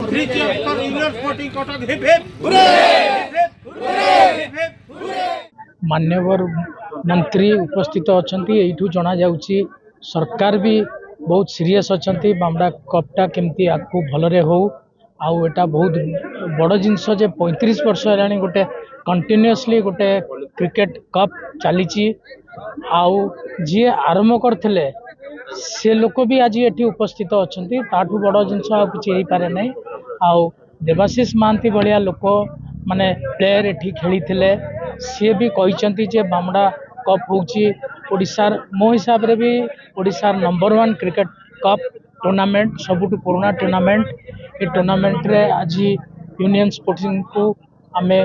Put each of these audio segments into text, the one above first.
Three cheers for Union Sporting Kotak. Hip hip. Hooray! Hip hip. Hip hip. मान्यवर मंत्री उपस्थित अच्छा you जना जाउची सरकार भी बहुत सीरियस अच्छा बामडा कपटा केमती आपको भलरे हो आउ एटा बहुत बड़ जिनस जे 35 वर्ष है गोटे कंटिन्यूअसली गोटे क्रिकेट कप चली आउ जी आरंभ करते से लोक भी आज ये उपस्थित अच्छा ताठू बड़ जिनस किसी पारे ना आउ देवाशीष महांती भाया लोक माने प्लेयर एठी खेली थिले सी भी कहते जे बामडा कप होशार मो हिसाब रे भी ओडिशार नंबर 1 क्रिकेट कप टूर्नामेंट सबुठ पुराना टूर्नामेंट ये टूर्नामेंट रे आज यूनियन स्पोर्टिंग को आमे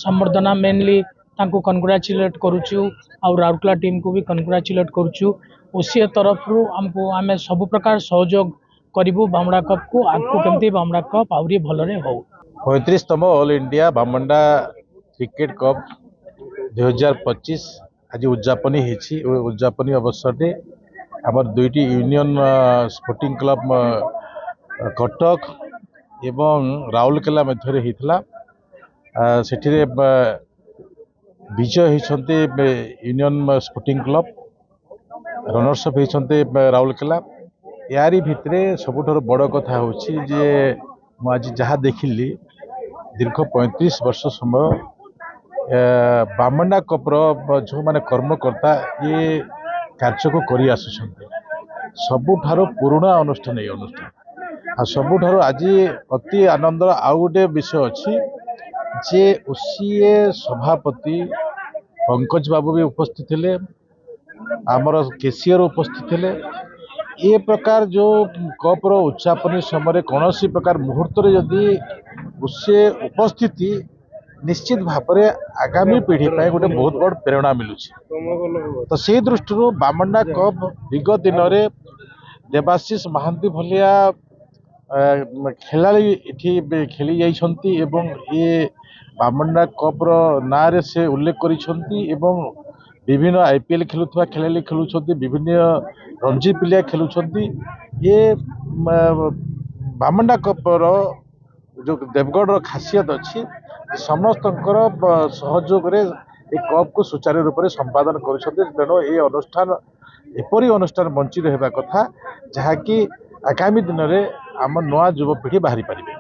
संबर्धना मेनली तांको कंग्रेचुलेट करूचु और राउरकेला टीम को भी कंग्रेचुलेट करूचु ओसी तरफ रु हमको आमे सब प्रकार सहयोग करिवु बामडा कप को आगको केमती बामडा कप आउरी भलरे हो 35तम ऑल इंडिया बामंडा क्रिकेट कप 2025 आज उद्यापन उद्यापन अवसर आमर दुईटी यूनियन स्पोर्टिंग क्लब कटक एवं राउरकेला मध्य होता से विजय होती union sporting club runners up होती राउरकेला यारी भितर सबुठ बड़ कथा हूँ जे आज जहाँ देखिली दीर्घ 35 वर्ष समय बामंडा कपर जो माने कर्मकर्ता ये कार्य को करी आसुछन्ते सबुठारो पुराना अनुष्ठान ये अनुष्ठान आ सबुठारो आज अति आनंद आउ गोटे विषय अच्छी जे ओसीए सभापति पंकज बाबू भी उपस्थित थे आमर केसीआर उपस्थित थे ये प्रकार जो कपर उच्चापन समय कौन प्रकार मुहूर्त जदि उसे उपस्थिति निश्चित भाव में आगामी पीढ़ी पर गोटे बहुत बड़ प्रेरणा मिलूँ तो से दृष्टि बामंडा कप विगत दिन में देवाशीष महांती भलिया खेलाड़ी ये खेली जाइछन्ती एवं ये बामंडा कप ना रे से उल्लेख करिछन्ती एवं विभिन्न आईपीएल खेलुवा खेलाड़ी खेलुछन्ती विभिन्न रणजी पिलिया खेलुछन्ती ये बामंडा कपर जो देवगढ़ खासियत अच्छी समस्त सहयोग कप को सुचारू रूप से संपादन करेणु ये अनुष्ठान एपरी अनुष्ठान बंची रहा कथा जहाँकि आगामी दिन में आम नया युवपीढ़ी बाहरी पारे।